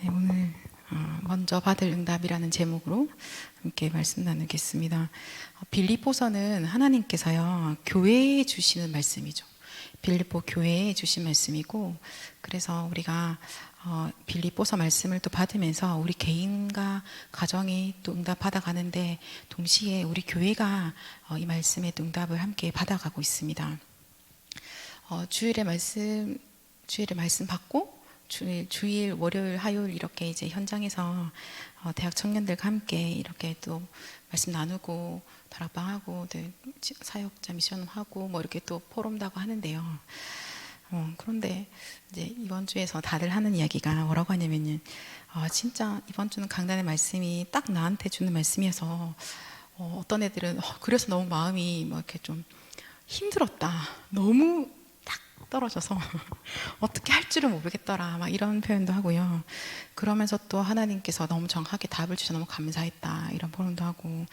네, 오늘 먼저 받을 응답이라는 제목으로 함께 말씀 나누겠습니다. 빌립보서는 하나님께서요 교회에 주시는 말씀이죠. 빌립보 교회에 주신 말씀이고, 그래서 우리가 빌립보서 말씀을 또 받으면서 우리 개인과 가정이 또 응답 받아가는데, 동시에 우리 교회가 이 말씀의 또 응답을 함께 받아가고 있습니다. 주일에 말씀 받고 주일, 월요일, 화요일 이렇게 이제 현장에서 대학 청년들과 함께 이렇게 또 말씀 나누고 다락방하고 사역자 미션하고 뭐 이렇게 또 포럼도 하고 하는데요. 그런데 이제 이번 주에서 다들 하는 이야기가 뭐라고 하냐면은 진짜 이번 주는 강단의 말씀이 딱 나한테 주는 말씀이어서 어떤 애들은 그래서 너무 마음이 뭐 이렇게 좀 힘들었다, 너무 딱 떨어져서 어떻게 할 줄을 모르겠더라, 막 이런 표현도 하고요. 그러면서 또 하나님께서 너무 정확하게 답을 주셔서 너무 감사했다, 이런 포럼도 하고,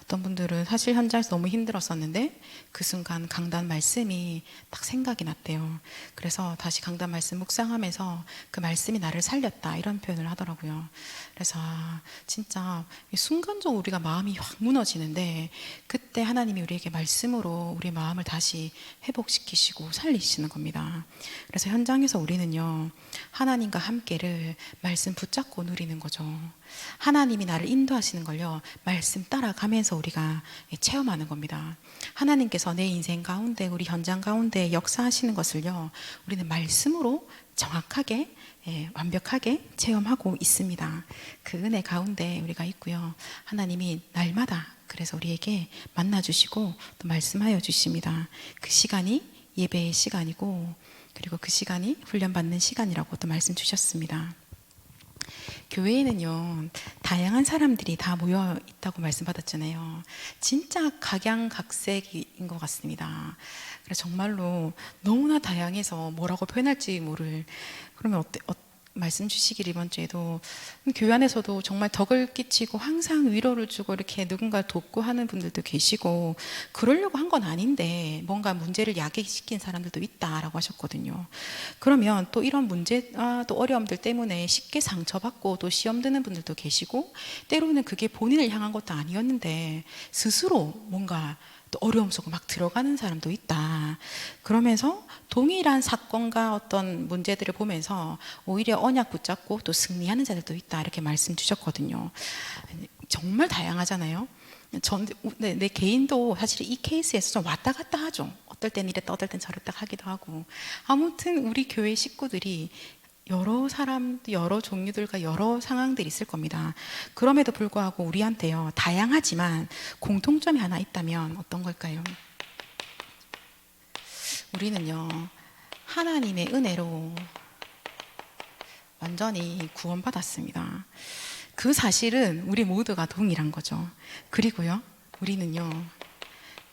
어떤 분들은 사실 현장에서 너무 힘들었었는데 그 순간 강단 말씀이 딱 생각이 났대요. 그래서 다시 강단 말씀 묵상하면서 그 말씀이 나를 살렸다, 이런 표현을 하더라고요. 그래서 진짜 순간적으로 우리가 마음이 확 무너지는데, 그때 하나님이 우리에게 말씀으로 우리 마음을 다시 회복시키시고 살리시는 겁니다. 그래서 현장에서 우리는요 하나님과 함께를 말씀 붙잡고 누리는 거죠. 하나님이 나를 인도하시는 걸요 말씀 따라가면서 우리가 체험하는 겁니다. 하나님께서 내 인생 가운데, 우리 현장 가운데 역사하시는 것을요 우리는 말씀으로 정확하게, 완벽하게 체험하고 있습니다. 그 은혜 가운데 우리가 있고요, 하나님이 날마다 그래서 우리에게 만나주시고 또 말씀하여 주십니다. 그 시간이 예배의 시간이고, 그리고 그 시간이 훈련받는 시간이라고 또 말씀 주셨습니다. 교회에는요 다양한 사람들이 다 모여 있다고 말씀받았잖아요. 진짜 각양각색인 것 같습니다. 그래서 정말로 너무나 다양해서 뭐라고 표현할지 모를, 그러면 말씀 주시길 이번 주에도 교회 안에서도 정말 덕을 끼치고 항상 위로를 주고 이렇게 누군가를 돕고 하는 분들도 계시고, 그러려고 한 건 아닌데 뭔가 문제를 야기시킨 사람들도 있다라고 하셨거든요. 그러면 또 이런 문제, 또 어려움들 때문에 쉽게 상처받고 또 시험 드는 분들도 계시고, 때로는 그게 본인을 향한 것도 아니었는데 스스로 뭔가 또 어려움 속으로 막 들어가는 사람도 있다. 그러면서 동일한 사건과 어떤 문제들을 보면서 오히려 언약 붙잡고 또 승리하는 자들도 있다, 이렇게 말씀 주셨거든요. 정말 다양하잖아요. 내 개인도 사실 이 케이스에서 좀 왔다 갔다 하죠. 어떨 땐 이랬다, 어떨 땐 저랬다 하기도 하고. 아무튼 우리 교회 식구들이 여러 사람, 여러 종류들과 여러 상황들이 있을 겁니다. 그럼에도 불구하고 우리한테요 다양하지만 공통점이 하나 있다면 어떤 걸까요? 우리는요 하나님의 은혜로 완전히 구원받았습니다. 그 사실은 우리 모두가 동일한 거죠. 그리고요 우리는요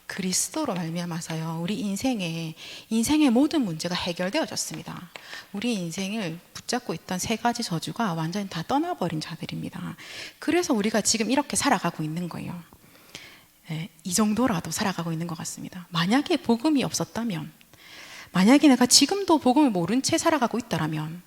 그리스도로 말미암아서요 우리 인생의 모든 문제가 해결되어졌습니다. 우리 인생을 붙잡고 있던 세 가지 저주가 완전히 다 떠나버린 자들입니다. 그래서 우리가 지금 이렇게 살아가고 있는 거예요. 이 정도라도 살아가고 있는 것 같습니다. 만약에 복음이 없었다면, 만약에 내가 지금도 복음을 모른 채 살아가고 있다라면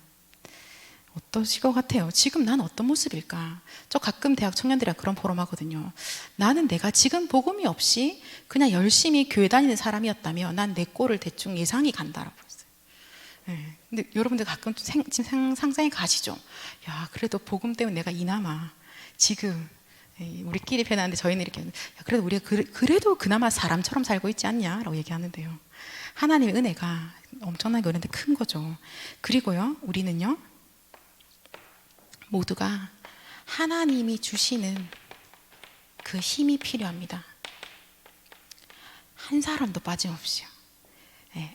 어떠실 것 같아요? 지금 난 어떤 모습일까? 저 가끔 대학 청년들이랑 그런 포럼 하거든요. 나는 내가 지금 복음이 없이 그냥 열심히 교회 다니는 사람이었다면 난 내 꼴을 대충 예상이 간다라고 했어요. 근데 여러분들 가끔 지금 상상이 가시죠? 야, 그래도 복음 때문에 내가 이나마 지금 우리끼리 편한데 저희는 이렇게, 야, 그래도 우리가 그래도 그나마 사람처럼 살고 있지 않냐? 라고 얘기하는데요. 하나님의 은혜가 엄청나게 은혜인데 큰 거죠. 그리고요, 우리는요, 모두가 하나님이 주시는 그 힘이 필요합니다. 한 사람도 빠짐없이요.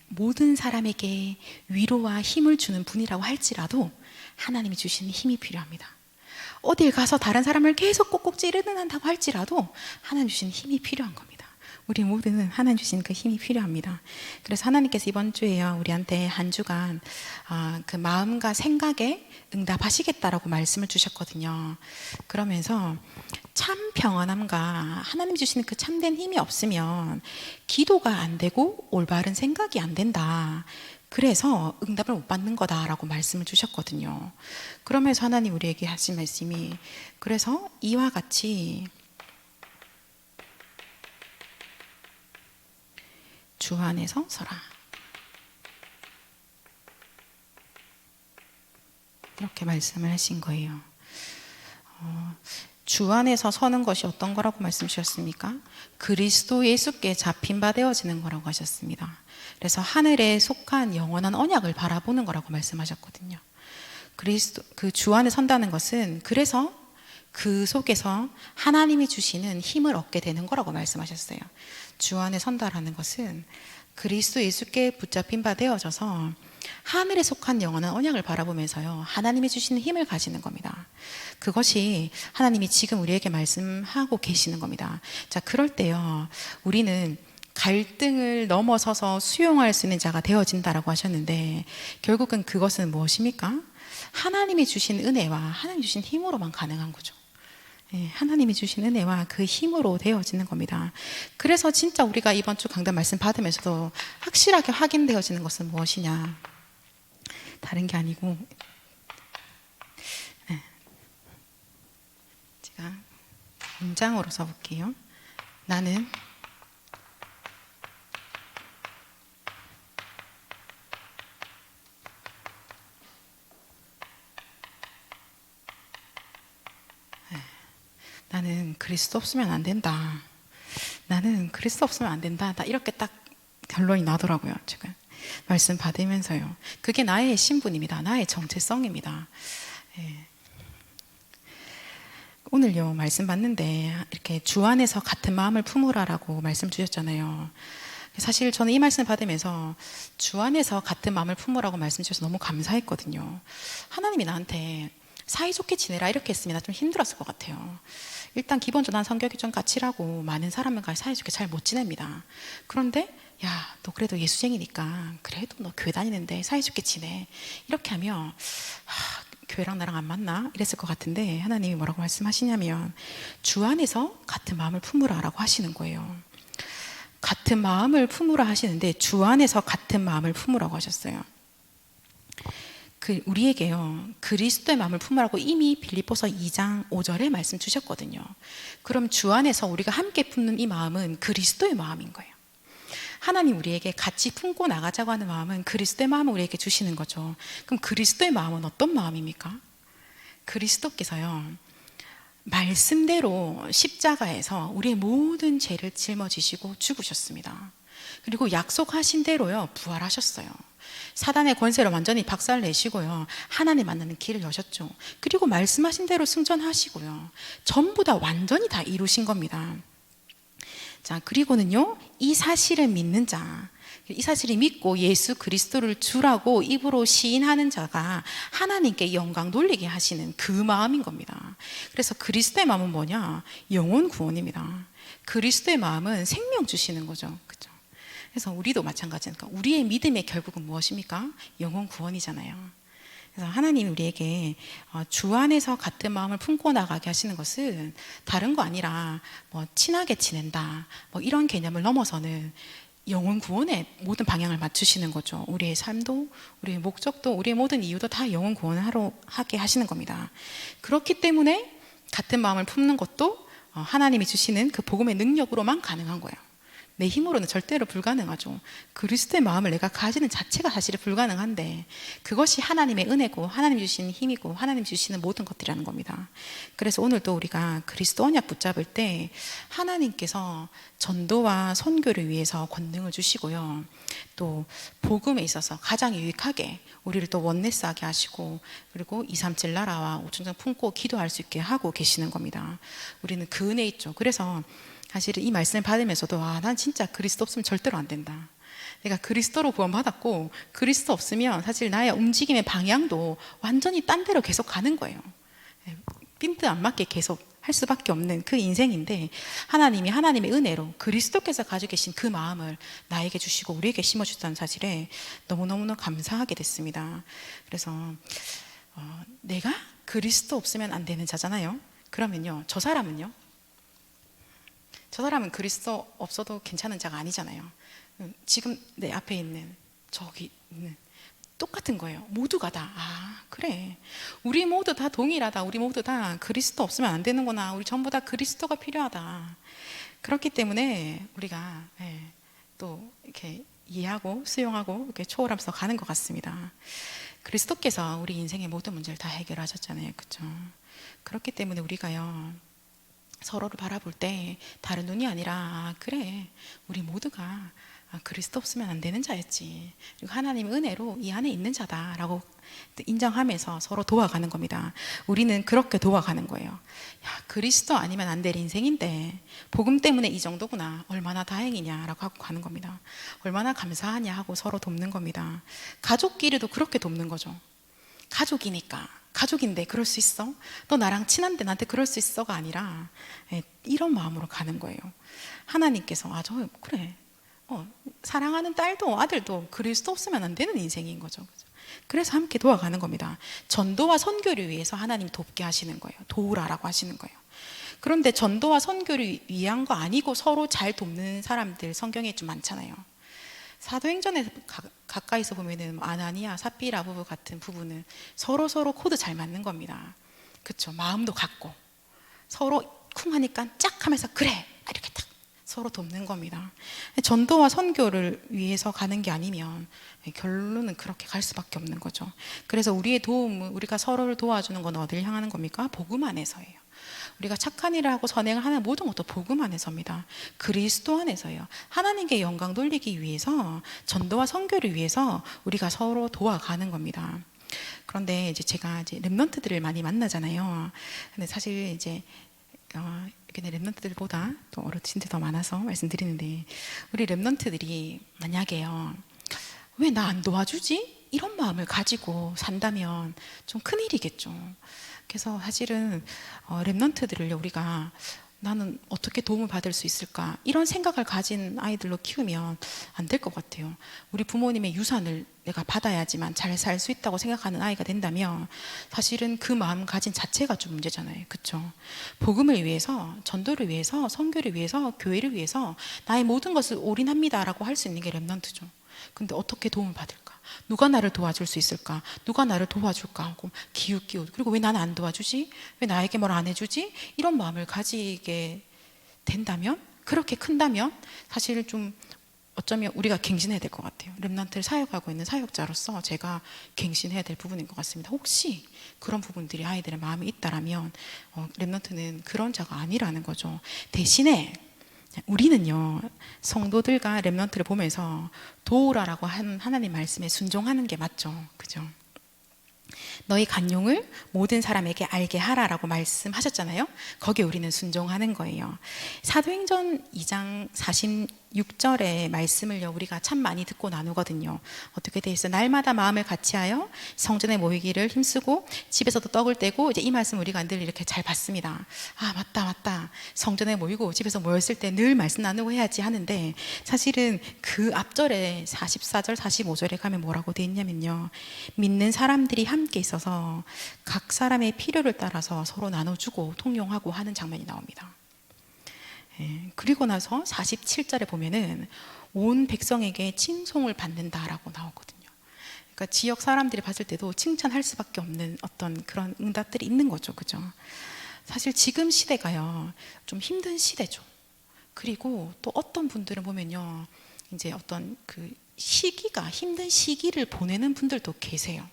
모든 사람에게 위로와 힘을 주는 분이라고 할지라도 하나님이 주시는 힘이 필요합니다. 어딜 가서 다른 사람을 계속 꼭꼭 찌르는다고 할지라도 하나님 주시는 힘이 필요한 겁니다. 우리 모두는 하나님 주신 그 힘이 필요합니다. 그래서 하나님께서 이번 주에요 우리한테 한 주간 그 마음과 생각에 응답하시겠다라고 말씀을 주셨거든요. 그러면서 참 평안함과 하나님 주시는 그 참된 힘이 없으면 기도가 안 되고 올바른 생각이 안 된다. 그래서 응답을 못 받는 거다라고 말씀을 주셨거든요. 그러면서 하나님 우리에게 하신 말씀이, 그래서 이와 같이 주 안에서 서라, 이렇게 말씀을 하신 거예요. 주 안에서 서는 것이 어떤 거라고 말씀 주셨습니까? 그리스도 예수께 잡힌 바 되어지는 거라고 하셨습니다. 그래서 하늘에 속한 영원한 언약을 바라보는 거라고 말씀하셨거든요. 그리스도, 그 주 안에 선다는 것은, 그래서 그 속에서 하나님이 주시는 힘을 얻게 되는 거라고 말씀하셨어요. 주 안에 선다라는 것은 그리스도 예수께 붙잡힌 바 되어져서 하늘에 속한 영원한 언약을 바라보면서요, 하나님이 주시는 힘을 가지는 겁니다. 그것이 하나님이 지금 우리에게 말씀하고 계시는 겁니다. 자, 그럴 때요, 우리는 갈등을 넘어서서 수용할 수 있는 자가 되어진다라고 하셨는데, 결국은 그것은 무엇입니까? 하나님이 주신 은혜와 하나님이 주신 힘으로만 가능한 거죠. 하나님이 주신 은혜와 그 힘으로 되어지는 겁니다. 그래서 진짜 우리가 이번 주 강단 말씀 받으면서도 확실하게 확인되어지는 것은 무엇이냐, 다른 게 아니고, 제가 문장으로 써볼게요. 나는 그리스도 없으면 안 된다. 나는 그리스도 없으면 안 된다. 이렇게 딱 결론이 나더라고요. 지금 말씀 받으면서요. 그게 나의 신분입니다. 나의 정체성입니다. 오늘요 말씀 받는데 이렇게 주 안에서 같은 마음을 품으라라고 말씀 주셨잖아요. 사실 저는 이 말씀 받으면서 주 안에서 같은 마음을 품으라고 말씀 주셔서 너무 감사했거든요. 하나님이 나한테 사이좋게 지내라 이렇게 했으면 나 좀 힘들었을 것 같아요. 일단 기본적으로 난 성격이 좀 까칠하고 많은 사람과 사이좋게 잘 못 지냅니다. 그런데 야, 너 그래도 예수쟁이니까 그래도 너 교회 다니는데 사이좋게 지내, 이렇게 하면 교회랑 나랑 안 맞나? 이랬을 것 같은데, 하나님이 뭐라고 말씀하시냐면 주 안에서 같은 마음을 품으라라고 하시는 거예요. 같은 마음을 품으라 하시는데 주 안에서 같은 마음을 품으라고 하셨어요. 우리에게요 그리스도의 마음을 품으라고 이미 빌립보서 2장 5절에 말씀 주셨거든요. 그럼 주 안에서 우리가 함께 품는 이 마음은 그리스도의 마음인 거예요. 하나님 우리에게 같이 품고 나가자고 하는 마음은 그리스도의 마음을 우리에게 주시는 거죠. 그럼 그리스도의 마음은 어떤 마음입니까? 그리스도께서요 말씀대로 십자가에서 우리의 모든 죄를 짊어지시고 죽으셨습니다. 그리고 약속하신 대로요 부활하셨어요. 사단의 권세를 완전히 박살내시고요 하나님 만나는 길을 여셨죠. 그리고 말씀하신 대로 승천하시고요 전부 다 완전히 다 이루신 겁니다. 자, 그리고는요 이 사실을 믿는 자, 이 사실을 믿고 예수 그리스도를 주라고 입으로 시인하는 자가 하나님께 영광 돌리게 하시는 그 마음인 겁니다. 그래서 그리스도의 마음은 뭐냐? 영혼 구원입니다. 그리스도의 마음은 생명 주시는 거죠. 그렇죠? 그래서 우리도 마찬가지니까 우리의 믿음의 결국은 무엇입니까? 영혼 구원이잖아요. 그래서 하나님이 우리에게 주 안에서 같은 마음을 품고 나가게 하시는 것은 다른 거 아니라 뭐 친하게 지낸다 뭐 이런 개념을 넘어서는 영혼 구원에 모든 방향을 맞추시는 거죠. 우리의 삶도, 우리의 목적도, 우리의 모든 이유도 다 영혼 구원을 하게 하시는 겁니다. 그렇기 때문에 같은 마음을 품는 것도 하나님이 주시는 그 복음의 능력으로만 가능한 거예요. 내 힘으로는 절대로 불가능하죠. 그리스도의 마음을 내가 가지는 자체가 사실 불가능한데 그것이 하나님의 은혜고 하나님 주시는 힘이고 하나님 주시는 모든 것들이라는 겁니다. 그래서 오늘도 우리가 그리스도 언약 붙잡을 때 하나님께서 전도와 선교를 위해서 권능을 주시고요 또 복음에 있어서 가장 유익하게 우리를 또 원내스하게 하시고 그리고 237 나라와 오천장 품고 기도할 수 있게 하고 계시는 겁니다. 우리는 그 은혜 있죠. 그래서 사실은 이 말씀을 받으면서도 난 진짜 그리스도 없으면 절대로 안 된다. 내가 그리스도로 구원받았고 그리스도 없으면 사실 나의 움직임의 방향도 완전히 딴 데로 계속 가는 거예요. 핀트 안 맞게 계속 할 수밖에 없는 그 인생인데 하나님이 하나님의 은혜로 그리스도께서 가지고 계신 그 마음을 나에게 주시고 우리에게 심어주셨다는 사실에 너무너무 감사하게 됐습니다. 그래서 내가 그리스도 없으면 안 되는 자잖아요. 그러면요 저 사람은 그리스도 없어도 괜찮은 자가 아니잖아요. 지금 내 앞에 있는 저기 있는 똑같은 거예요. 모두가 다. 아, 그래. 우리 모두 다 동일하다. 우리 모두 다 그리스도 없으면 안 되는구나. 우리 전부 다 그리스도가 필요하다. 그렇기 때문에 우리가 또 이렇게 이해하고 수용하고 이렇게 초월하면서 가는 것 같습니다. 그리스도께서 우리 인생의 모든 문제를 다 해결하셨잖아요. 그렇죠? 그렇기 때문에 우리가요, 서로를 바라볼 때 다른 눈이 아니라 아, 그래. 우리 모두가 그리스도 없으면 안 되는 자였지. 그리고 하나님의 은혜로 이 안에 있는 자다라고 인정하면서 서로 도와가는 겁니다. 우리는 그렇게 도와가는 거예요. 야, 그리스도 아니면 안 될 인생인데 복음 때문에 이 정도구나. 얼마나 다행이냐라고 하고 가는 겁니다. 얼마나 감사하냐 하고 서로 돕는 겁니다. 가족끼리도 그렇게 돕는 거죠. 가족이니까. 가족인데 그럴 수 있어? 너 나랑 친한데 나한테 그럴 수 있어가 아니라 이런 마음으로 가는 거예요. 하나님께서 저 그래. 사랑하는 딸도 아들도 그리스도 없으면 안 되는 인생인 거죠. 그래서 함께 도와가는 겁니다. 전도와 선교를 위해서 하나님 돕게 하시는 거예요. 도우라라고 하시는 거예요. 그런데 전도와 선교를 위한 거 아니고 서로 잘 돕는 사람들 성경에 좀 많잖아요. 사도행전에 가까이서 보면은 아나니아, 삽비라 부부 같은 부부는 서로 코드 잘 맞는 겁니다. 그렇죠? 마음도 같고 서로 쿵 하니까 짝 하면서 그래 이렇게 딱 서로 돕는 겁니다. 전도와 선교를 위해서 가는 게 아니면 결론은 그렇게 갈 수밖에 없는 거죠. 그래서 우리의 도움은 우리가 서로를 도와주는 건 어딜 향하는 겁니까? 복음 안에서예요. 우리가 착한 일을 하고 선행을 하는 모든 것도 복음 안에서입니다. 그리스도 안에서요. 하나님께 영광 돌리기 위해서 전도와 선교를 위해서 우리가 서로 도와가는 겁니다. 그런데 이제 제가 이제 렘넌트들을 많이 만나잖아요. 근데 사실 이제 렘넌트들보다 또 어르신들 더 많아서 말씀드리는데 우리 렘넌트들이 만약에요 왜 나 안 도와주지? 이런 마음을 가지고 산다면 좀 큰일이겠죠. 그래서 사실은 렘넌트들을 우리가 나는 어떻게 도움을 받을 수 있을까 이런 생각을 가진 아이들로 키우면 안 될 것 같아요. 우리 부모님의 유산을 내가 받아야지만 잘 살 수 있다고 생각하는 아이가 된다면 사실은 그 마음 가진 자체가 좀 문제잖아요. 그렇죠? 복음을 위해서, 전도를 위해서, 선교를 위해서, 교회를 위해서 나의 모든 것을 올인합니다라고 할 수 있는 게 렘넌트죠. 근데 어떻게 도움을 받을까? 누가 나를 도와줄 수 있을까? 누가 나를 도와줄까? 하고 기웃기웃. 그리고 왜 나는 안 도와주지? 왜 나에게 뭘 안 해주지? 이런 마음을 가지게 된다면, 그렇게 큰다면 사실 좀 어쩌면 우리가 갱신해야 될 것 같아요. 렘넌트를 사역하고 있는 사역자로서 제가 갱신해야 될 부분인 것 같습니다. 혹시 그런 부분들이 아이들의 마음에 있다라면 렘넌트는 그런 자가 아니라는 거죠. 대신에 우리는요 성도들과 렘넌트를 보면서 도우라라고 한 하나님 말씀에 순종하는 게 맞죠. 그죠? 너희 간용을 모든 사람에게 알게 하라라고 말씀하셨잖아요. 거기에 우리는 순종하는 거예요. 사도행전 2장 46절의 말씀을요 우리가 참 많이 듣고 나누거든요. 어떻게 돼 있어? 날마다 마음을 같이하여 성전에 모이기를 힘쓰고 집에서도 떡을 떼고 이제 이 말씀 우리가 늘 이렇게 잘 봤습니다. 아 맞다 성전에 모이고 집에서 모였을 때 늘 말씀 나누고 해야지 하는데 사실은 그 앞절에 44절 45절에 가면 뭐라고 돼 있냐면요 믿는 사람들이 함께 있어서 각 사람의 필요를 따라서 서로 나눠주고 통용하고 하는 장면이 나옵니다. 그리고 나서 47절에 보면은 온 백성에게 칭송을 받는다라고 나오거든요. 그러니까 지역 사람들이 봤을 때도 칭찬할 수밖에 없는 어떤 그런 응답들이 있는 거죠. 그죠? 사실 지금 시대가요 좀 힘든 시대죠. 그리고 또 어떤 분들은 보면요 이제 어떤 그 시기가 힘든 시기를 보내는 분들도 계세요.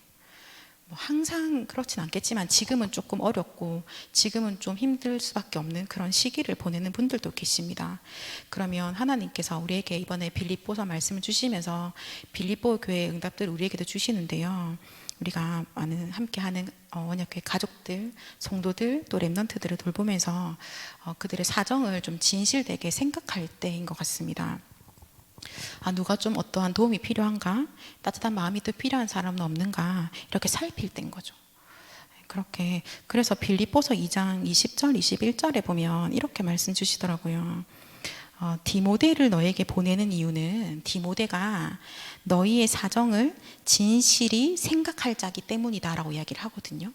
항상 그렇진 않겠지만 지금은 조금 어렵고 지금은 좀 힘들 수밖에 없는 그런 시기를 보내는 분들도 계십니다. 그러면 하나님께서 우리에게 이번에 빌립보서 말씀을 주시면서 빌립보 교회의 응답들을 우리에게도 주시는데요 우리가 함께하는 원약교회 가족들, 성도들 또 렘넌트들을 돌보면서 그들의 사정을 좀 진실되게 생각할 때인 것 같습니다. 누가 좀 어떠한 도움이 필요한가? 따뜻한 마음이 또 필요한 사람은 없는가? 이렇게 살필 때인 거죠. 그래서 빌립보서 2장 20절, 21절에 보면 이렇게 말씀 주시더라고요. 디모데를 너에게 보내는 이유는 디모데가 너희의 사정을 진실이 생각할 자기 때문이다라고 이야기를 하거든요.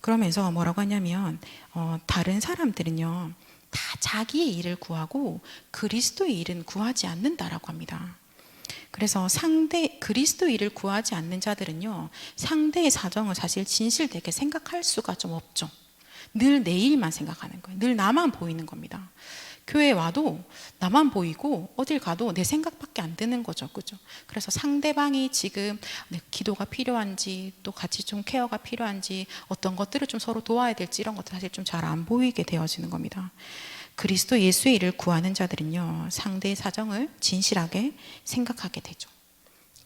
그러면서 뭐라고 하냐면 다른 사람들은요 다 자기의 일을 구하고 그리스도의 일은 구하지 않는다라고 합니다. 그래서 그리스도의를 구하지 않는 자들은요, 상대의 사정을 사실 진실되게 생각할 수가 좀 없죠. 늘 내 일만 생각하는 거예요. 늘 나만 보이는 겁니다. 교회 와도 나만 보이고 어딜 가도 내 생각밖에 안 드는 거죠. 그죠? 그래서 상대방이 지금 기도가 필요한지, 또 같이 좀 케어가 필요한지, 어떤 것들을 좀 서로 도와야 될지, 이런 것들 사실 좀 잘 안 보이게 되어지는 겁니다. 그리스도 예수의 일을 구하는 자들은요, 상대의 사정을 진실하게 생각하게 되죠.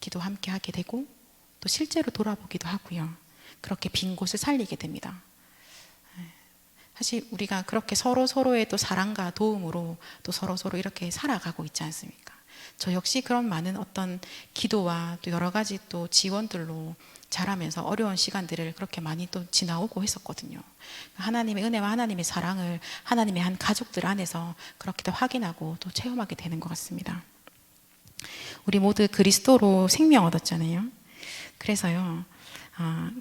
기도 함께 하게 되고, 또 실제로 돌아보기도 하고요. 그렇게 빈 곳을 살리게 됩니다. 사실 우리가 그렇게 서로의 또 사랑과 도움으로 또 서로 이렇게 살아가고 있지 않습니까? 저 역시 그런 많은 어떤 기도와 또 여러 가지 또 지원들로 자라면서 어려운 시간들을 그렇게 많이 또 지나오고 했었거든요. 하나님의 은혜와 하나님의 사랑을 하나님의 한 가족들 안에서 그렇게 또 확인하고 또 체험하게 되는 것 같습니다. 우리 모두 그리스도로 생명 얻었잖아요. 그래서요,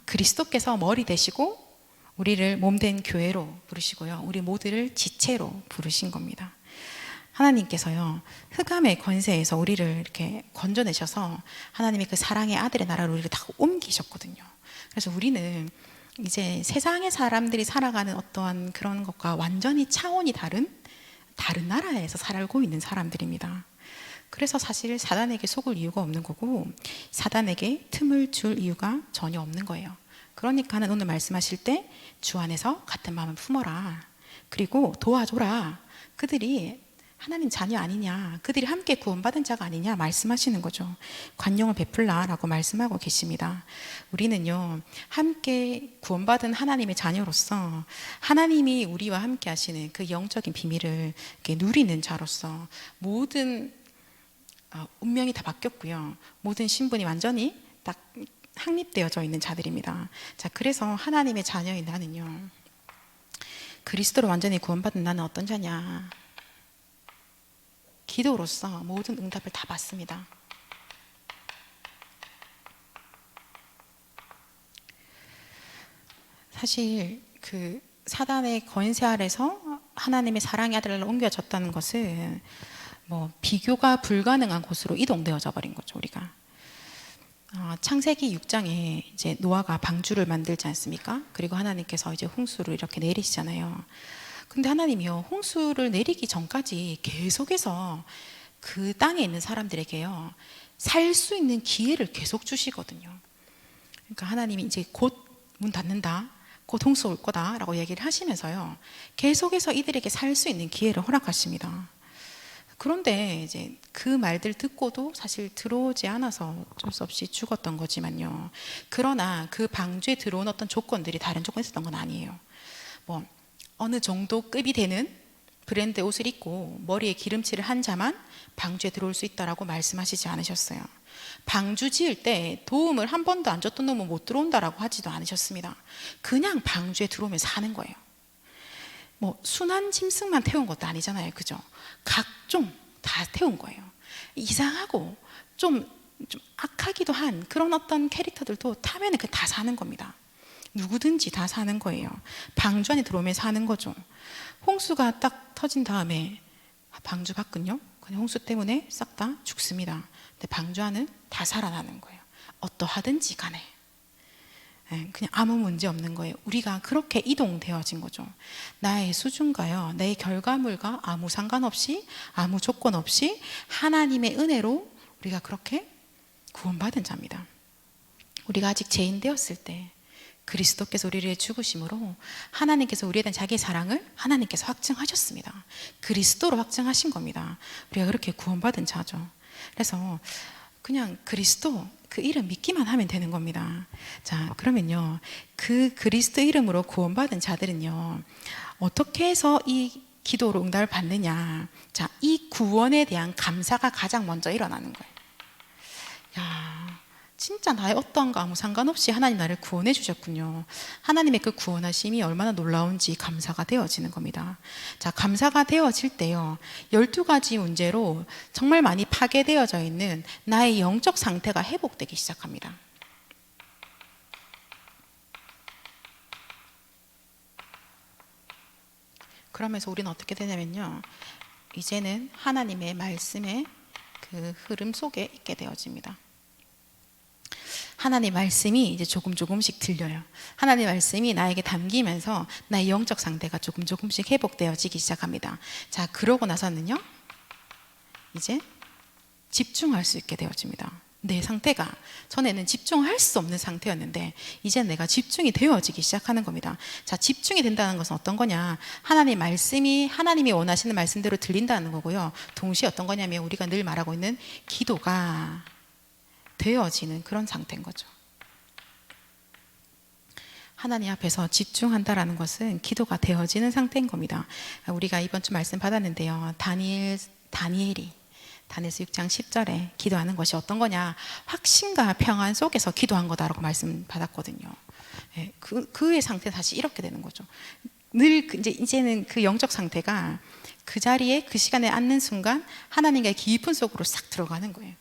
그리스도께서 머리 되시고 우리를 몸된 교회로 부르시고요, 우리 모두를 지체로 부르신 겁니다. 하나님께서요, 흑암의 권세에서 우리를 이렇게 건져내셔서 하나님의 그 사랑의 아들의 나라로 우리를 다 옮기셨거든요. 그래서 우리는 이제 세상의 사람들이 살아가는 어떠한 그런 것과 완전히 차원이 다른 나라에서 살고 있는 사람들입니다. 그래서 사실 사단에게 속을 이유가 없는 거고, 사단에게 틈을 줄 이유가 전혀 없는 거예요. 그러니까는 오늘 말씀하실 때 주 안에서 같은 마음을 품어라, 그리고 도와줘라, 그들이 하나님 자녀 아니냐, 그들이 함께 구원받은 자가 아니냐 말씀하시는 거죠. 관용을 베풀라라고 말씀하고 계십니다. 우리는요, 함께 구원받은 하나님의 자녀로서 하나님이 우리와 함께 하시는 그 영적인 비밀을 이렇게 누리는 자로서 모든 운명이 다 바뀌었고요, 모든 신분이 완전히 딱 확립되어져 있는 자들입니다. 자, 그래서 하나님의 자녀인 나는요, 그리스도로 완전히 구원받은 나는 어떤 자냐? 기도로서 모든 응답을 다 받습니다. 사실 그 사단의 권세 아래서 하나님의 사랑의 아들로 옮겨졌다는 것은 뭐 비교가 불가능한 곳으로 이동되어져 버린 거죠. 우리가 창세기 6장에 이제 노아가 방주를 만들지 않습니까? 그리고 하나님께서 이제 홍수를 이렇게 내리시잖아요. 근데 하나님이요, 홍수를 내리기 전까지 계속해서 그 땅에 있는 사람들에게요, 살 수 있는 기회를 계속 주시거든요. 그러니까 하나님이 이제 곧 문 닫는다, 곧 홍수 올 거다라고 얘기를 하시면서요, 계속해서 이들에게 살 수 있는 기회를 허락하십니다. 그런데 이제 그 말들 듣고도 사실 들어오지 않아서 어쩔 수 없이 죽었던 거지만요, 그러나 그 방주에 들어온 어떤 조건들이 다른 조건이 있었던 건 아니에요. 뭐 어느 정도 급이 되는 브랜드 옷을 입고 머리에 기름칠을 한 자만 방주에 들어올 수 있다라고 말씀하시지 않으셨어요. 방주 지을 때 도움을 한 번도 안 줬던 놈은 못 들어온다라고 하지도 않으셨습니다. 그냥 방주에 들어오면 사는 거예요. 뭐 순한 짐승만 태운 것도 아니잖아요. 그죠? 각종 다 태운 거예요. 이상하고 좀 악하기도 한 그런 어떤 캐릭터들도 타면 다 사는 겁니다. 누구든지 다 사는 거예요. 방주 안에 들어오면 사는 거죠. 홍수가 딱 터진 다음에 방주 밖은요, 그냥 홍수 때문에 싹 다 죽습니다. 근데 방주 안은 다 살아나는 거예요. 어떠하든지 간에 그냥 아무 문제 없는 거예요. 우리가 그렇게 이동되어진 거죠. 나의 수준과요, 내 결과물과 아무 상관없이, 아무 조건 없이 하나님의 은혜로 우리가 그렇게 구원받은 자입니다. 우리가 아직 죄인 되었을 때 그리스도께서 우리를 죽으심으로 하나님께서 우리에 대한 자기의 사랑을 하나님께서 확증하셨습니다. 그리스도로 확증하신 겁니다. 우리가 그렇게 구원받은 자죠. 그래서 그냥 그리스도 그 이름 믿기만 하면 되는 겁니다. 자, 그러면요, 그 그리스도 이름으로 구원받은 자들은요, 어떻게 해서 이 기도로 응답을 받느냐? 자, 이 구원에 대한 감사가 가장 먼저 일어나는 거예요. 야, 진짜 나의 어떠한 거 아무 상관없이 하나님 나를 구원해 주셨군요. 하나님의 그 구원하심이 얼마나 놀라운지 감사가 되어지는 겁니다. 자, 감사가 되어질 때요, 12가지 문제로 정말 많이 파괴되어져 있는 나의 영적 상태가 회복되기 시작합니다. 그러면서 우리는 어떻게 되냐면요, 이제는 하나님의 말씀에 그 흐름 속에 있게 되어집니다. 하나님의 말씀이 이제 조금씩 들려요. 하나님의 말씀이 나에게 담기면서 나의 영적 상태가 조금씩 회복되어지기 시작합니다. 자, 그러고 나서는요, 이제 집중할 수 있게 되어집니다. 내 상태가 전에는 집중할 수 없는 상태였는데 이제 내가 집중이 되어지기 시작하는 겁니다. 자, 집중이 된다는 것은 어떤 거냐? 하나님의 말씀이 하나님이 원하시는 말씀대로 들린다는 거고요. 동시에 어떤 거냐면 우리가 늘 말하고 있는 기도가 되어지는 그런 상태인 거죠. 하나님 앞에서 집중한다라는 것은 기도가 되어지는 상태인 겁니다. 우리가 이번 주 말씀 받았는데요. 다니엘이 다니엘서 6장 10절에 기도하는 것이 어떤 거냐? 확신과 평안 속에서 기도한 거다라고 말씀 받았거든요. 예, 그의 상태 다시 이렇게 되는 거죠. 늘 이제는 그 영적 상태가 그 자리에 그 시간에 앉는 순간 하나님과의 깊은 속으로 싹 들어가는 거예요.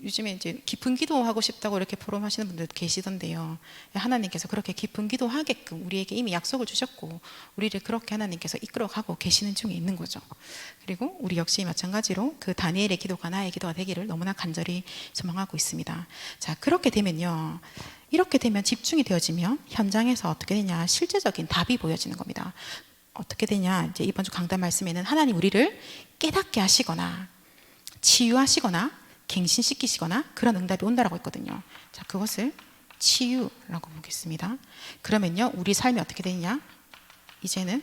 요즘에 이제 깊은 기도하고 싶다고 이렇게 포럼하시는 분들도 계시던데요. 하나님께서 그렇게 깊은 기도하게끔 우리에게 이미 약속을 주셨고 우리를 그렇게 하나님께서 이끌어가고 계시는 중에 있는 거죠. 그리고 우리 역시 마찬가지로 그 다니엘의 기도가 나의 기도가 되기를 너무나 간절히 소망하고 있습니다. 자, 그렇게 되면요, 이렇게 되면 집중이 되어지면 현장에서 어떻게 되냐? 실제적인 답이 보여지는 겁니다. 어떻게 되냐? 이제 이번 주 강단 말씀에는 하나님 우리를 깨닫게 하시거나 치유하시거나 갱신시키시거나 그런 응답이 온다라고 했거든요. 자, 그것을 치유라고 보겠습니다. 그러면요, 우리 삶이 어떻게 되느냐? 이제는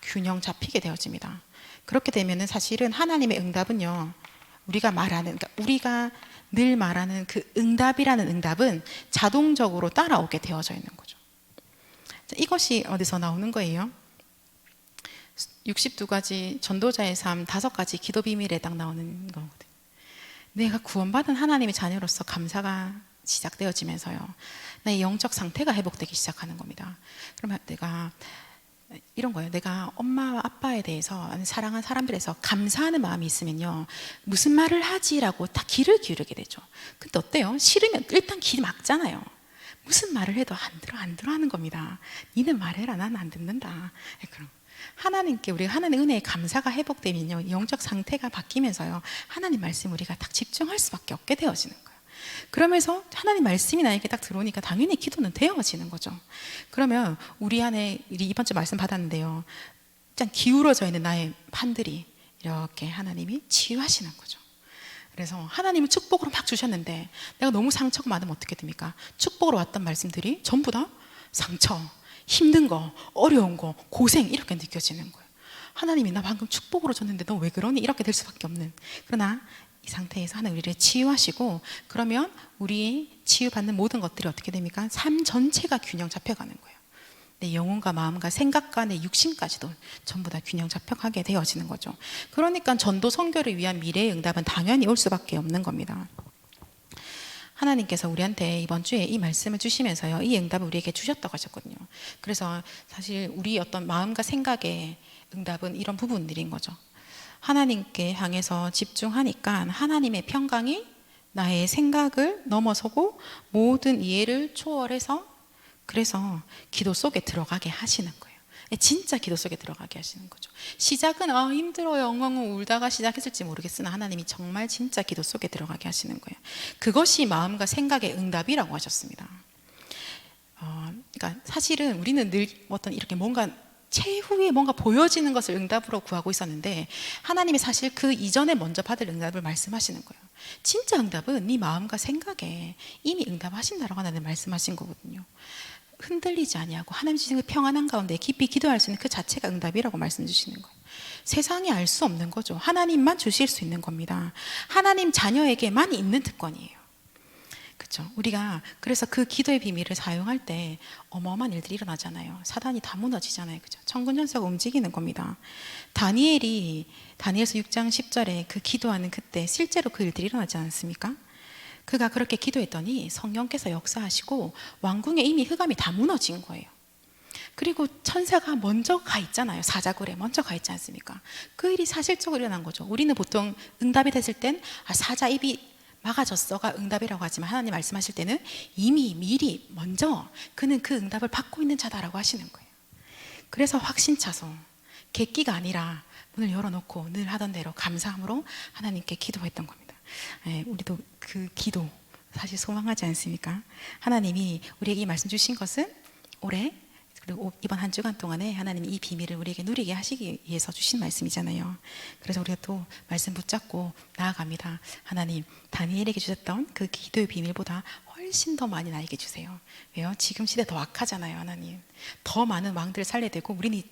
균형 잡히게 되어집니다. 그렇게 되면은 사실은 하나님의 응답은요, 우리가 늘 말하는 그 응답이라는 응답은 자동적으로 따라오게 되어져 있는 거죠. 자, 이것이 어디서 나오는 거예요? 62가지 전도자의 삶 5가지 기도 비밀에 딱 나오는 거거든요. 내가 구원받은 하나님의 자녀로서 감사가 시작되어지면서요, 나의 영적 상태가 회복되기 시작하는 겁니다. 그러면 내가 이런 거예요. 내가 엄마와 아빠에 대해서 사랑하는 사람들에서 감사하는 마음이 있으면요, 무슨 말을 하지라고 딱 귀를 기울이게 되죠. 근데 어때요? 싫으면 일단 귀 막잖아요. 무슨 말을 해도 안 들어 하는 겁니다. 니는 말해라, 나는 안 듣는다. 그럼 하나님께 우리가 하나님의 은혜의 감사가 회복되면요, 영적 상태가 바뀌면서요, 하나님 말씀 우리가 딱 집중할 수밖에 없게 되어지는 거예요. 그러면서 하나님 말씀이 나에게 딱 들어오니까 당연히 기도는 되어지는 거죠. 그러면 우리 이번 주 말씀 받았는데요, 일단 기울어져 있는 나의 판들이 이렇게 하나님이 치유하시는 거죠. 그래서 하나님은 축복으로 막 주셨는데 내가 너무 상처가 많으면 어떻게 됩니까? 축복으로 왔던 말씀들이 전부 다 상처, 힘든 거, 어려운 거, 고생 이렇게 느껴지는 거예요. 하나님이 나 방금 축복으로 줬는데 너 왜 그러니? 이렇게 될 수밖에 없는. 그러나 이 상태에서 하나님 우리를 치유하시고, 그러면 우리 치유받는 모든 것들이 어떻게 됩니까? 삶 전체가 균형 잡혀가는 거예요. 내 영혼과 마음과 생각과 내 육신까지도 전부 다 균형 잡혀가게 되어지는 거죠. 그러니까 전도 선교를 위한 미래의 응답은 당연히 올 수밖에 없는 겁니다. 하나님께서 우리한테 이번 주에 이 말씀을 주시면서요, 이 응답을 우리에게 주셨다고 하셨거든요. 그래서 사실 우리 어떤 마음과 생각의 응답은 이런 부분들인 거죠. 하나님께 향해서 집중하니까 하나님의 평강이 나의 생각을 넘어서고 모든 이해를 초월해서, 그래서 기도 속에 들어가게 하시는 거예요. 진짜 기도 속에 들어가게 하시는 거죠. 시작은 힘들어요, 엉엉 울다가 시작했을지 모르겠으나 하나님이 정말 진짜 기도 속에 들어가게 하시는 거예요. 그것이 마음과 생각의 응답이라고 하셨습니다. 그러니까 사실은 우리는 늘 어떤 이렇게 뭔가 최후에 뭔가 보여지는 것을 응답으로 구하고 있었는데 하나님이 사실 그 이전에 먼저 받을 응답을 말씀하시는 거예요. 진짜 응답은 네 마음과 생각에 이미 응답하신다라고 하나님 말씀하신 거거든요. 흔들리지 아니하고 하나님 주신 그 평안한 가운데 깊이 기도할 수 있는 그 자체가 응답이라고 말씀 주시는 거예요. 세상이 알 수 없는 거죠. 하나님만 주실 수 있는 겁니다. 하나님 자녀에게만 있는 특권이에요. 그렇죠? 우리가 그래서 그 기도의 비밀을 사용할 때 어마어마한 일들이 일어나잖아요. 사단이 다 무너지잖아요. 그죠? 천군 천사가 움직이는 겁니다. 다니엘서 6장 10절에 그 기도하는 그때 실제로 그 일들이 일어나지 않습니까? 그가 그렇게 기도했더니 성령께서 역사하시고 왕궁에 이미 흑암이 다 무너진 거예요. 그리고 천사가 먼저 가 있잖아요. 사자굴에 먼저 가 있지 않습니까? 그 일이 사실적으로 일어난 거죠. 우리는 보통 응답이 됐을 땐 사자 입이 막아졌어가 응답이라고 하지만 하나님 말씀하실 때는 이미 미리 먼저 그는 그 응답을 받고 있는 자다라고 하시는 거예요. 그래서 확신차서 객기가 아니라 문을 열어놓고 늘 하던 대로 감사함으로 하나님께 기도했던 겁니다. 우리도 그 기도 사실 소망하지 않습니까? 하나님이 우리에게 이 말씀 주신 것은 올해 그리고 이번 한 주간 동안에 하나님이 이 비밀을 우리에게 누리게 하시기 위해서 주신 말씀이잖아요. 그래서 우리가 또 말씀 붙잡고 나아갑니다. 하나님, 다니엘에게 주셨던 그 기도의 비밀보다 훨씬 더 많이 나에게 주세요. 왜요? 지금 시대 더 악하잖아요, 하나님. 더 많은 왕들을 살려야 되고, 우리는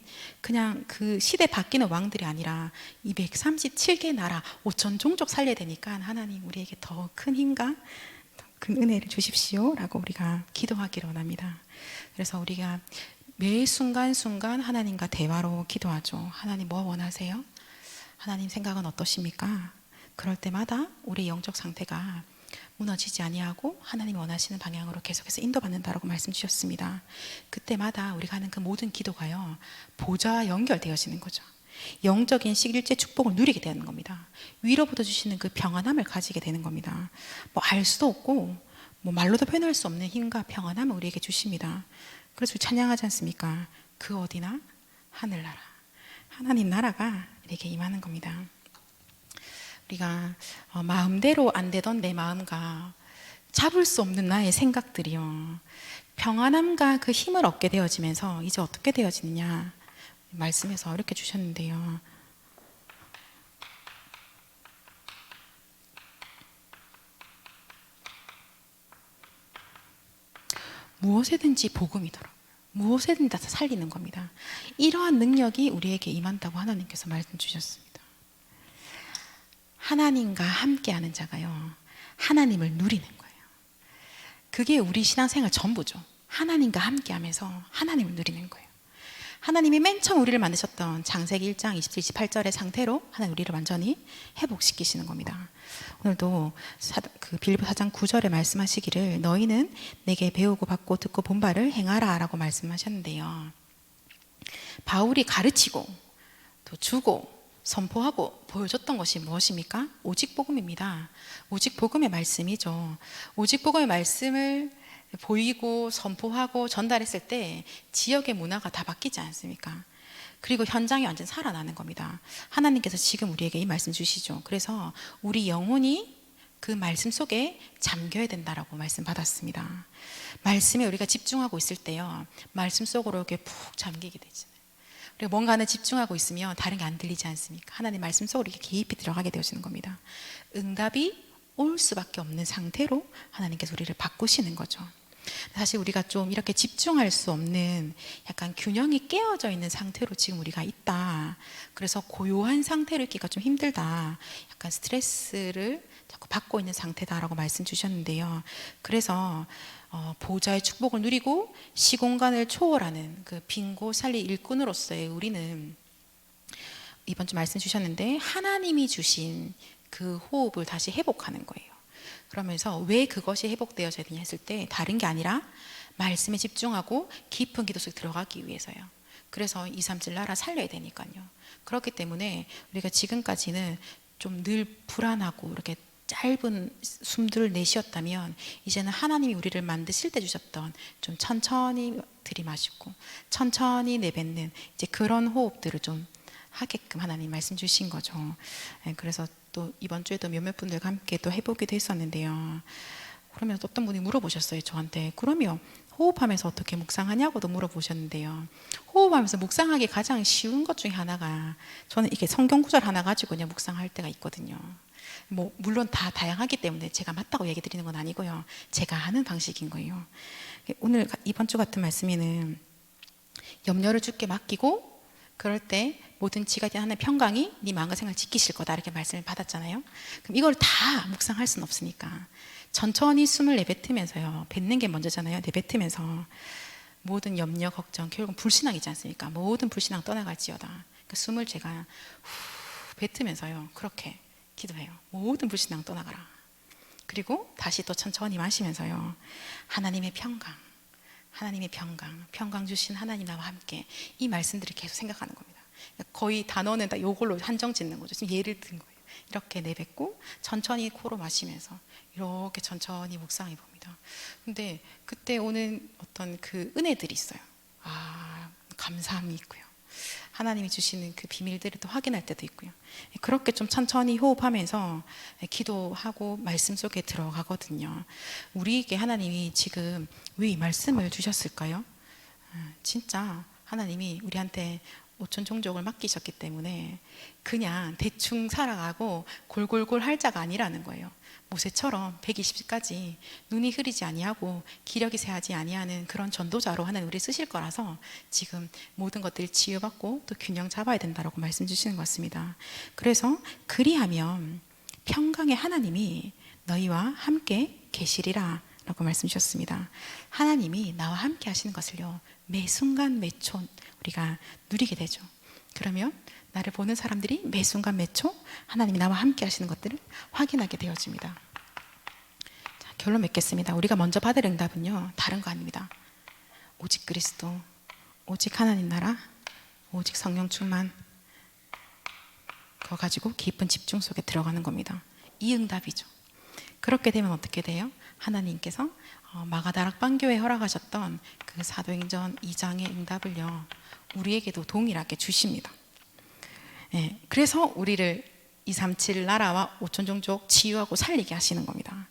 그냥 그 시대 바뀌는 왕들이 아니라 237개 나라 5천 종족 살려야 되니까 하나님 우리에게 더 큰 힘과 큰 은혜를 주십시오 라고 우리가 기도하기를 원합니다. 그래서 우리가 매 순간순간 하나님과 대화로 기도하죠. 하나님 뭐 원하세요? 하나님 생각은 어떠십니까? 그럴 때마다 우리 영적 상태가 무너지지 아니하고 하나님이 원하시는 방향으로 계속해서 인도받는다라고 말씀 주셨습니다. 그때마다 우리가 하는 그 모든 기도가요, 보좌와 연결되어지는 거죠. 영적인 일체 축복을 누리게 되는 겁니다. 위로부터 주시는 그 평안함을 가지게 되는 겁니다. 뭐 알 수도 없고 뭐 말로도 표현할 수 없는 힘과 평안함을 우리에게 주십니다. 그래서 찬양하지 않습니까? 그 어디나 하늘나라, 하나님 나라가 이렇게 임하는 겁니다. 우리가 마음대로 안 되던 내 마음과 잡을 수 없는 나의 생각들이요, 평안함과 그 힘을 얻게 되어지면서 이제 어떻게 되어지느냐 말씀에서 이렇게 주셨는데요. 무엇에든지 복음이더라고요. 무엇에든지 다 살리는 겁니다. 이러한 능력이 우리에게 임한다고 하나님께서 말씀 주셨습니다. 하나님과 함께하는 자가요, 하나님을 누리는 거예요. 그게 우리 신앙생활 전부죠. 하나님과 함께하면서 하나님을 누리는 거예요. 하나님이 맨 처음 우리를 만드셨던 창세기 1장 27, 28절의 상태로 하나님 우리를 완전히 회복시키시는 겁니다. 오늘도 그 빌립보 4장 9절에 말씀하시기를 너희는 내게 배우고 받고 듣고 본 바를 행하라 라고 말씀하셨는데요. 바울이 가르치고 또 주고 선포하고 보여줬던 것이 무엇입니까? 오직 복음입니다. 오직 복음의 말씀이죠. 오직 복음의 말씀을 보이고 선포하고 전달했을 때 지역의 문화가 다 바뀌지 않습니까? 그리고 현장이 완전 살아나는 겁니다. 하나님께서 지금 우리에게 이 말씀 주시죠. 그래서 우리 영혼이 그 말씀 속에 잠겨야 된다라고 말씀 받았습니다. 말씀에 우리가 집중하고 있을 때요, 말씀 속으로 이렇게 푹 잠기게 되잖아요. 우리가 뭔가는 집중하고 있으면 다른 게 안 들리지 않습니까? 하나님 말씀 속으로 이렇게 깊이 들어가게 되어지는 겁니다. 응답이 올 수밖에 없는 상태로 하나님께서 우리를 바꾸시는 거죠. 사실 우리가 좀 이렇게 집중할 수 없는 약간 균형이 깨어져 있는 상태로 지금 우리가 있다. 그래서 고요한 상태로 있기가 좀 힘들다. 약간 스트레스를 자꾸 받고 있는 상태다라고 말씀 주셨는데요. 그래서 보좌의 축복을 누리고 시공간을 초월하는 그 빈고 살리 일꾼으로서의 우리는 이번 주 말씀 주셨는데 하나님이 주신 그 호흡을 다시 회복하는 거예요. 그러면서 왜 그것이 회복되어져야 되냐 했을 때 다른 게 아니라 말씀에 집중하고 깊은 기도 속에 들어가기 위해서요. 그래서 237 나라 살려야 되니까요. 그렇기 때문에 우리가 지금까지는 좀 늘 불안하고 이렇게 짧은 숨들을 내쉬었다면 이제는 하나님이 우리를 만드실 때 주셨던 좀 천천히 들이마시고 천천히 내뱉는 이제 그런 호흡들을 좀 하게끔 하나님 말씀 주신 거죠. 그래서 또 이번 주에도 몇몇 분들과 함께 또 해보기도 했었는데요. 그러면 어떤 분이 물어보셨어요, 저한테. 그러면 호흡하면서 어떻게 묵상하냐고도 물어보셨는데요. 호흡하면서 묵상하기 가장 쉬운 것 중에 하나가, 저는 이게 성경 구절 하나 가지고 그냥 묵상할 때가 있거든요. 뭐 물론 다 다양하기 때문에 제가 맞다고 얘기 드리는 건 아니고요, 제가 하는 방식인 거예요. 오늘 이번 주 같은 말씀에는 염려를 주께 맡기고 그럴 때 모든 지가 된 하나님의 평강이 네 마음과 생각을 지키실 거다 이렇게 말씀을 받았잖아요. 그럼 이걸 다 묵상할 수는 없으니까 천천히 숨을 내뱉으면서요, 뱉는 게 먼저잖아요. 내뱉으면서 모든 염려 걱정, 결국은 불신앙이지 않습니까? 모든 불신앙 떠나갈지어다. 그 숨을 제가 후 뱉으면서요 그렇게 기도해요. 모든 불신앙 떠나가라. 그리고 다시 또 천천히 마시면서요, 하나님의 평강, 하나님의 평강 주신 하나님 나와 함께, 이 말씀들을 계속 생각하는 겁니다. 거의 단어는 다 이걸로 한정 짓는 거죠. 지금 예를 든 거예요. 이렇게 내뱉고 천천히 코로 마시면서 이렇게 천천히 묵상해 봅니다. 근데 그때 오는 어떤 그 은혜들이 있어요. 감사함이 있고요. 하나님이 주시는 그 비밀들을 또 확인할 때도 있고요. 그렇게 좀 천천히 호흡하면서 기도하고 말씀 속에 들어가거든요. 우리에게 하나님이 지금 왜 이 말씀을 주셨을까요? 진짜 하나님이 우리한테 오천 종족을 맡기셨기 때문에 그냥 대충 살아가고 골골골 할 자가 아니라는 거예요. 모세처럼 120까지 눈이 흐리지 아니하고 기력이 새하지 아니하는 그런 전도자로 하나님 우리 쓰실 거라서 지금 모든 것들을 치유받고 또 균형 잡아야 된다라고 말씀 주시는 것 같습니다. 그래서 그리하면 평강의 하나님이 너희와 함께 계시리라 라고 말씀 주셨습니다. 하나님이 나와 함께 하시는 것을요, 매 순간 매초 우리가 누리게 되죠. 그러면 나를 보는 사람들이 매 순간 매초 하나님이 나와 함께 하시는 것들을 확인하게 되어집니다. 자, 결론 맺겠습니다. 우리가 먼저 받을 응답은요, 다른 거 아닙니다. 오직 그리스도, 오직 하나님 나라, 오직 성령 충만, 그거 가지고 깊은 집중 속에 들어가는 겁니다. 이 응답이죠. 그렇게 되면 어떻게 돼요? 하나님께서 마가다락 반교에 허락하셨던 그 사도행전 2장의 응답을요, 우리에게도 동일하게 주십니다. 예, 그래서 우리를 237 나라와 5천 종족 치유하고 살리게 하시는 겁니다.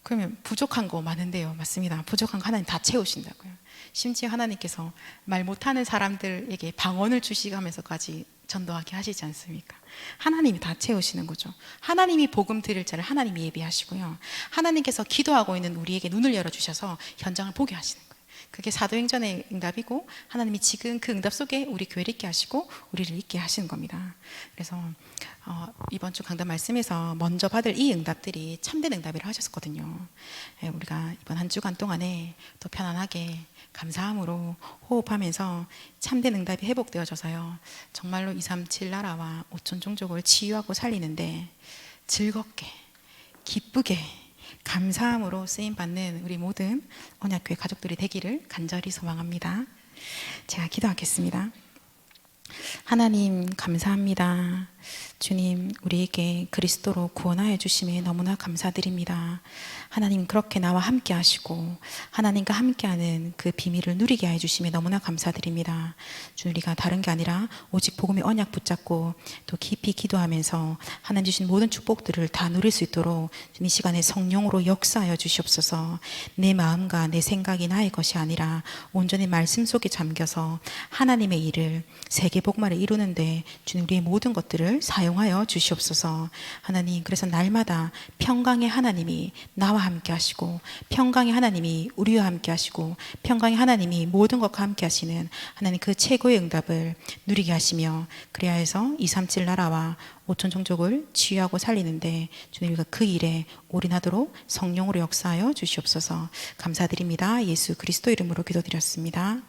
그러면 부족한 거 많은데요. 맞습니다. 부족한 거 하나님 다 채우신다고요. 심지어 하나님께서 말 못하는 사람들에게 방언을 주시면서까지 전도하게 하시지 않습니까? 하나님이 다 채우시는 거죠. 하나님이 복음 들을 자를 하나님이 예비하시고요, 하나님께서 기도하고 있는 우리에게 눈을 열어주셔서 현장을 보게 하시는 거예요. 그게 사도행전의 응답이고, 하나님이 지금 그 응답 속에 우리 교회를 있게 하시고 우리를 있게 하시는 겁니다. 그래서 이번 주 강단 말씀에서 먼저 받을 이 응답들이 참된 응답이라 하셨거든요. 우리가 이번 한 주간 동안에 또 편안하게 감사함으로 호흡하면서 참된 응답이 회복되어져서요, 정말로 237 나라와 5천 종족을 치유하고 살리는데 즐겁게 기쁘게 감사함으로 쓰임받는 우리 모든 언약교회 가족들이 되기를 간절히 소망합니다. 제가 기도하겠습니다. 하나님 감사합니다. 주님, 우리에게 그리스도로 구원하여 주심에 너무나 감사드립니다. 하나님, 그렇게 나와 함께 하시고 하나님과 함께하는 그 비밀을 누리게 해 주심에 너무나 감사드립니다. 주, 우리가 다른 게 아니라 오직 복음의 언약 붙잡고 또 깊이 기도하면서 하나님 주신 모든 축복들을 다 누릴 수 있도록 이 시간에 성령으로 역사하여 주시옵소서. 내 마음과 내 생각이 나의 것이 아니라 온전히 말씀 속에 잠겨서 하나님의 일을, 세계 복음화를 이루는데 주님, 우리의 모든 것들을 사용하여 주시옵소서. 하나님, 그래서 날마다 평강의 하나님이 나와 함께 하시고, 평강의 하나님이 우리와 함께 하시고, 평강의 하나님이 모든 것과 함께 하시는 하나님 그 최고의 응답을 누리게 하시며, 그래야 해서 237 나라와 5천 종족을 치유하고 살리는데 주님, 우리가 그 일에 올인하도록 성령으로 역사하여 주시옵소서. 감사드립니다. 예수 그리스도 이름으로 기도드렸습니다.